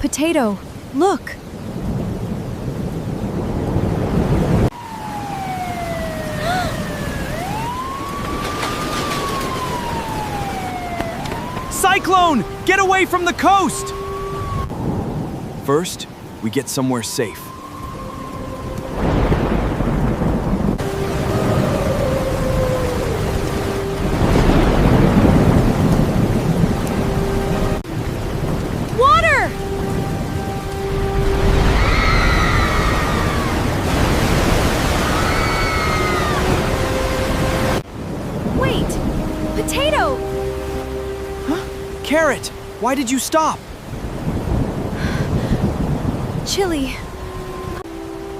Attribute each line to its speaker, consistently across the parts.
Speaker 1: Potato, look!
Speaker 2: Cyclone! Get away from the coast! First, we get somewhere safe.
Speaker 1: Water! Wait! Potato!
Speaker 2: Carrot, why did you stop?
Speaker 1: Chilli.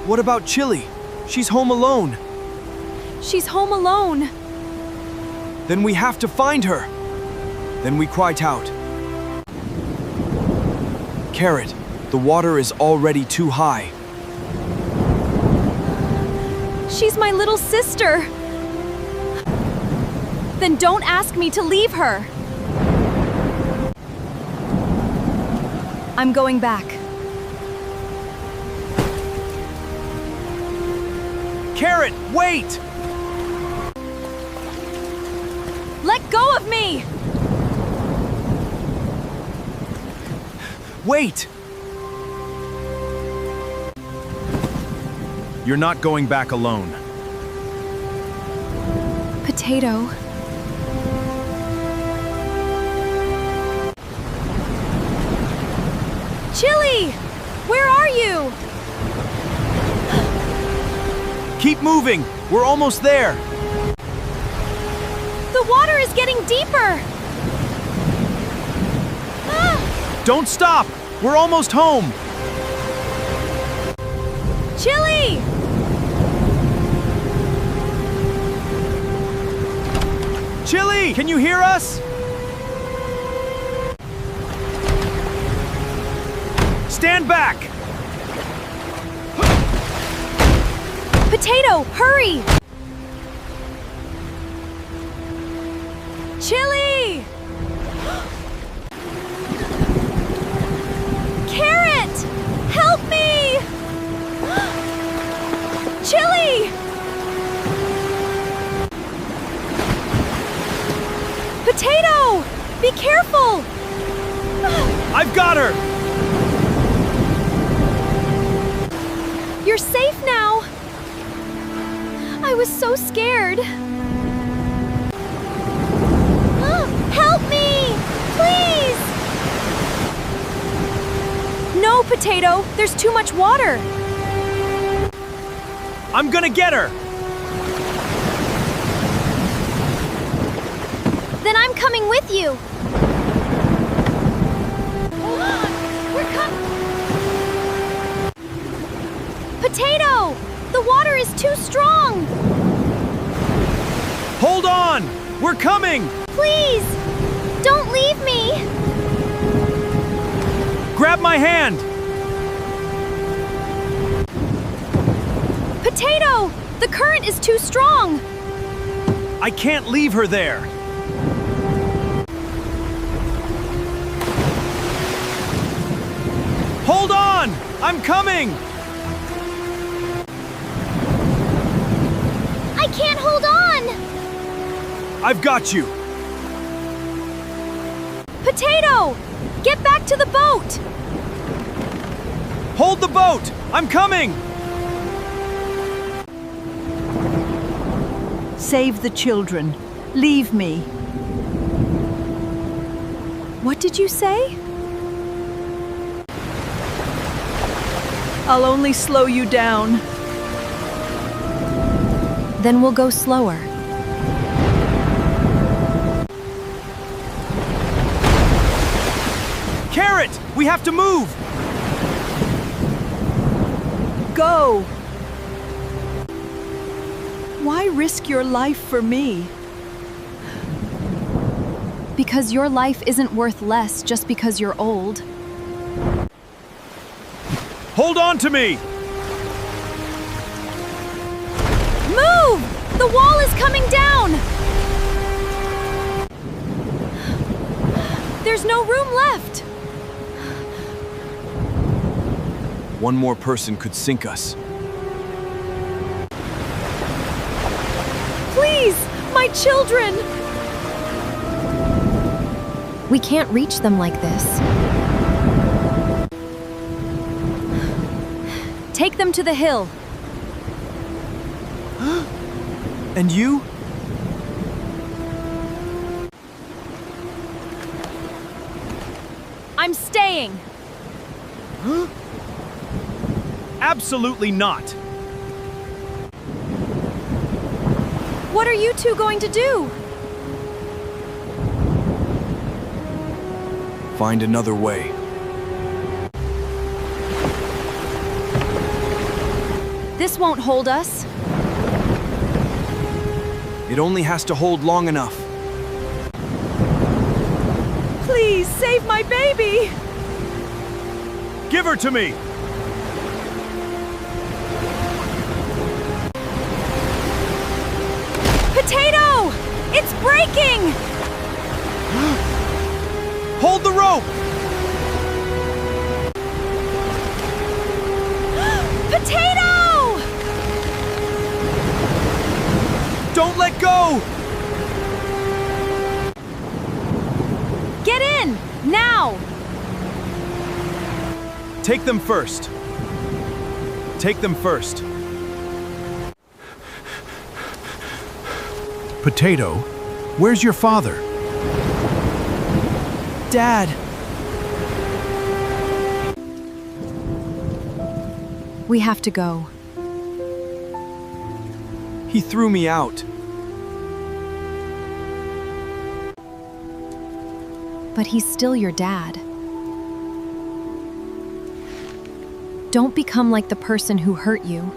Speaker 2: What about Chilli? She's home alone.
Speaker 1: She's home alone.
Speaker 2: Then we have to find her. Then we cried out. Carrot, the water is already too high.
Speaker 1: She's my little sister. Then don't ask me to leave her. I'm going back.
Speaker 2: Carrot, wait!
Speaker 1: Let go of me!
Speaker 2: Wait! You're not going back alone.
Speaker 1: Potato. Chilli! Where are you?
Speaker 2: Keep moving! We're almost there!
Speaker 1: The water is getting deeper!
Speaker 2: Don't stop! We're almost home!
Speaker 1: Chilli!
Speaker 2: Chilli, can you hear us? Stand back!
Speaker 1: Potato, hurry! Chilli! Carrot! Help me! Chilli! Potato! Be careful!
Speaker 2: I've got her!
Speaker 1: You're safe now! I was so scared. Help me! Please! No, Potato! There's too much water!
Speaker 2: I'm gonna get her!
Speaker 1: Then I'm coming with you! Hold on! We're coming! Potato! The water is too strong!
Speaker 2: Hold on! We're coming!
Speaker 1: Please! Don't leave me!
Speaker 2: Grab my hand!
Speaker 1: Potato! The current is too strong!
Speaker 2: I can't leave her there! Hold on! I'm coming!
Speaker 1: I can't hold on!
Speaker 2: I've got you!
Speaker 1: Potato! Get back to the boat!
Speaker 2: Hold the boat! I'm coming!
Speaker 3: Save the children. Leave me.
Speaker 1: What did you say?
Speaker 3: I'll only slow you down.
Speaker 1: Then we'll go slower.
Speaker 2: Carrot! We have to move!
Speaker 3: Go! Why risk your life for me?
Speaker 1: Because your life isn't worth less just because you're old.
Speaker 2: Hold on to me!
Speaker 1: Move! The wall is coming down! There's no room left!
Speaker 2: One more person could sink us.
Speaker 1: Please, my children! We can't reach them like this. Take them to the hill.
Speaker 2: And you?
Speaker 1: I'm staying.
Speaker 2: Absolutely not.
Speaker 1: What are you two going to do?
Speaker 2: Find another way.
Speaker 1: This won't hold us.
Speaker 2: It only has to hold long enough.
Speaker 3: Please save my baby!
Speaker 2: Give her to me!
Speaker 1: Potato! It's breaking!
Speaker 2: Hold the rope!
Speaker 1: Potato!
Speaker 2: Don't let go!
Speaker 1: Get in! Now!
Speaker 2: Take them first. Take them first.
Speaker 4: Potato, where's your father?
Speaker 2: Dad!
Speaker 1: We have to go.
Speaker 2: He threw me out.
Speaker 1: But he's still your dad. Don't become like the person who hurt you.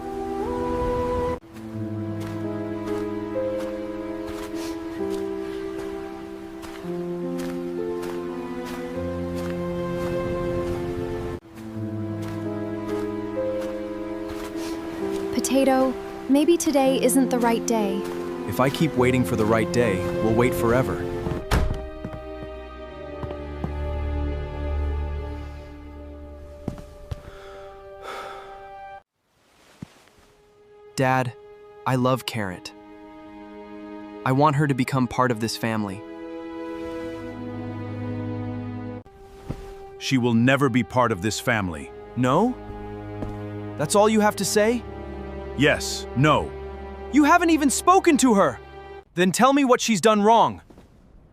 Speaker 1: Potato, maybe today isn't the right day.
Speaker 2: If I keep waiting for the right day, we'll wait forever. Dad, I love Carrot. I want her to become part of this family.
Speaker 4: She will never be part of this family.
Speaker 2: No? That's all you have to say?
Speaker 4: Yes, no.
Speaker 2: You haven't even spoken to her! Then tell me what she's done wrong.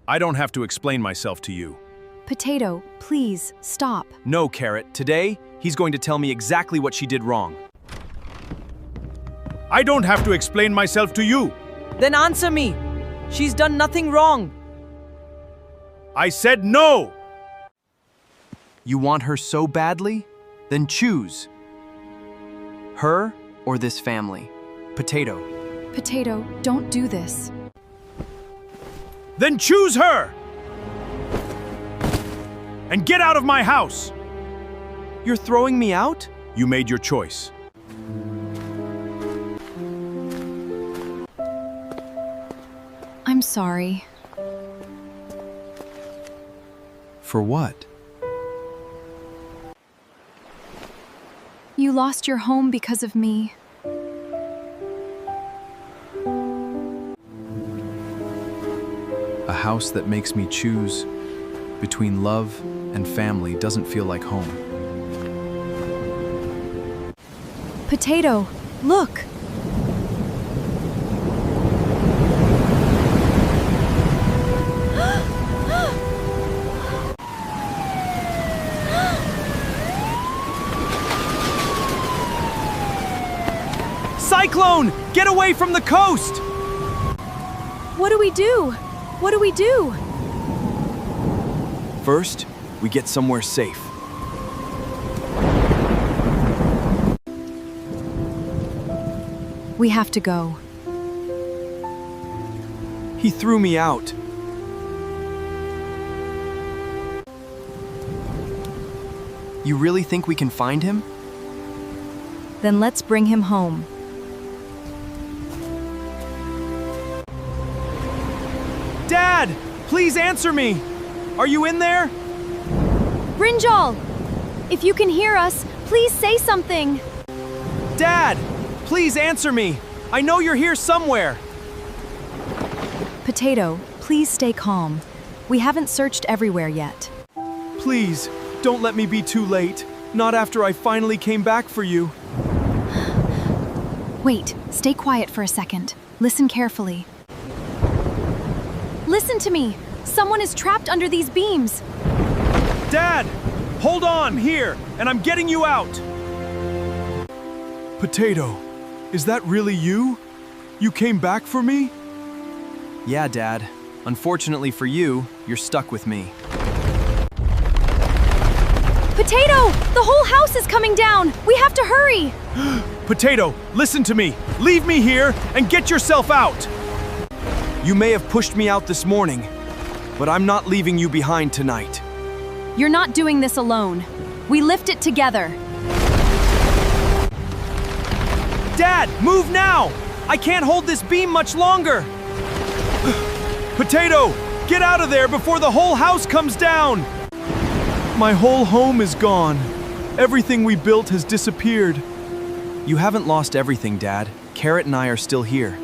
Speaker 4: I don't have to explain myself to you.
Speaker 1: Potato, please, stop.
Speaker 2: No, Carrot. Today, he's going to tell me exactly what she did wrong.
Speaker 4: I don't have to explain myself to you.
Speaker 5: Then answer me. She's done nothing wrong.
Speaker 4: I said no!
Speaker 2: You want her so badly? Then choose. Her or this family. Potato.
Speaker 1: Potato, don't do this.
Speaker 4: Then choose her! And get out of my house!
Speaker 2: You're throwing me out?
Speaker 4: You made your choice.
Speaker 1: I'm sorry.
Speaker 2: For what?
Speaker 1: You lost your home because of me.
Speaker 2: A house that makes me choose between love and family doesn't feel like home.
Speaker 1: Potato, look!
Speaker 2: Cyclone! Get away from the coast!
Speaker 1: What do we do? What do we do?
Speaker 2: First, we get somewhere safe.
Speaker 1: We have to go.
Speaker 2: He threw me out. You really think we can find him?
Speaker 1: Then let's bring him home.
Speaker 2: Dad! Please answer me! Are you in there?
Speaker 1: Brinjal! If you can hear us, please say something.
Speaker 5: Dad, please answer me. I know you're here somewhere.
Speaker 3: Potato, please stay calm. We haven't searched everywhere yet.
Speaker 5: Please, don't let me be too late. Not after I finally came back for you.
Speaker 1: Wait, stay quiet for a second. Listen carefully. Listen to me. Someone is trapped under these beams.
Speaker 4: Dad! Hold on here, and I'm getting you out!
Speaker 5: Potato, is that really you? You came back for me?
Speaker 2: Yeah, Dad. Unfortunately for you, you're stuck with me.
Speaker 1: Potato! The whole house is coming down! We have to hurry!
Speaker 4: Potato, listen to me! Leave me here and get yourself out!
Speaker 5: You may have pushed me out this morning, but I'm not leaving you behind tonight.
Speaker 1: You're not doing this alone. We lift it together.
Speaker 5: Dad, move now! I can't hold this beam much longer!
Speaker 4: Potato, get out of there before the whole house comes down!
Speaker 5: My whole home is gone. Everything we built has disappeared.
Speaker 2: You haven't lost everything, Dad. Carrot and I are still here.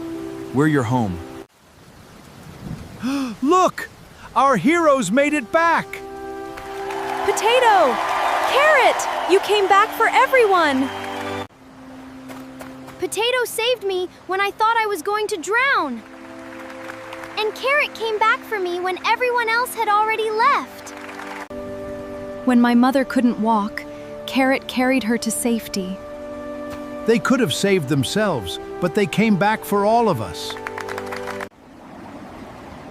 Speaker 2: We're your home.
Speaker 4: Look! Our heroes made it back!
Speaker 3: Potato! Carrot! You came back for everyone!
Speaker 6: Potato saved me when I thought I was going to drown. And Carrot came back for me when everyone else had already left.
Speaker 1: When my mother couldn't walk, Carrot carried her to safety.
Speaker 7: They could have saved themselves, but they came back for all of us.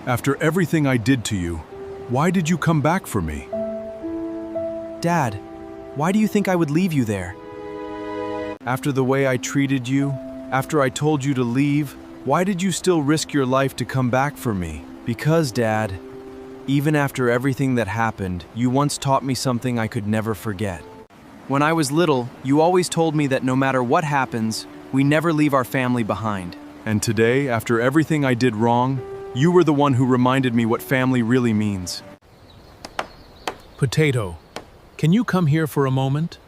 Speaker 4: After everything I did to you, why did you come back for me?
Speaker 2: Dad, why do you think I would leave you there?
Speaker 4: After the way I treated you, after I told you to leave, why did you still risk your life to come back for me?
Speaker 2: Because, Dad, even after everything that happened, you once taught me something I could never forget. When I was little, you always told me that no matter what happens, we never leave our family behind.
Speaker 4: And today, after everything I did wrong, you were the one who reminded me what family really means.
Speaker 7: Potato, can you come here for a moment?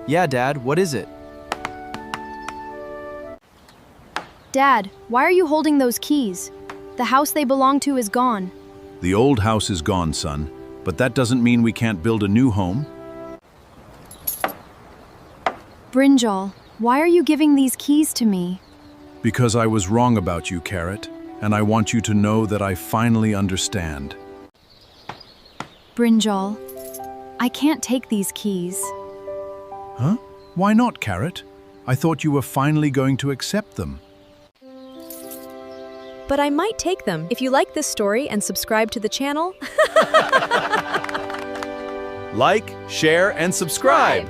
Speaker 2: Yeah, Dad, what is it?
Speaker 1: Dad, why are you holding those keys? The house they belong to is gone.
Speaker 7: The old house is gone, son, but that doesn't mean we can't build a new home.
Speaker 1: Brinjal, why are you giving these keys to me?
Speaker 7: Because I was wrong about you, Carrot, and I want you to know that I finally understand.
Speaker 1: Brinjal, I can't take these keys.
Speaker 7: Huh? Why not, Carrot? I thought you were finally going to accept them.
Speaker 3: But I might take them. If you like this story and subscribe to the channel,
Speaker 4: Like, share, and subscribe!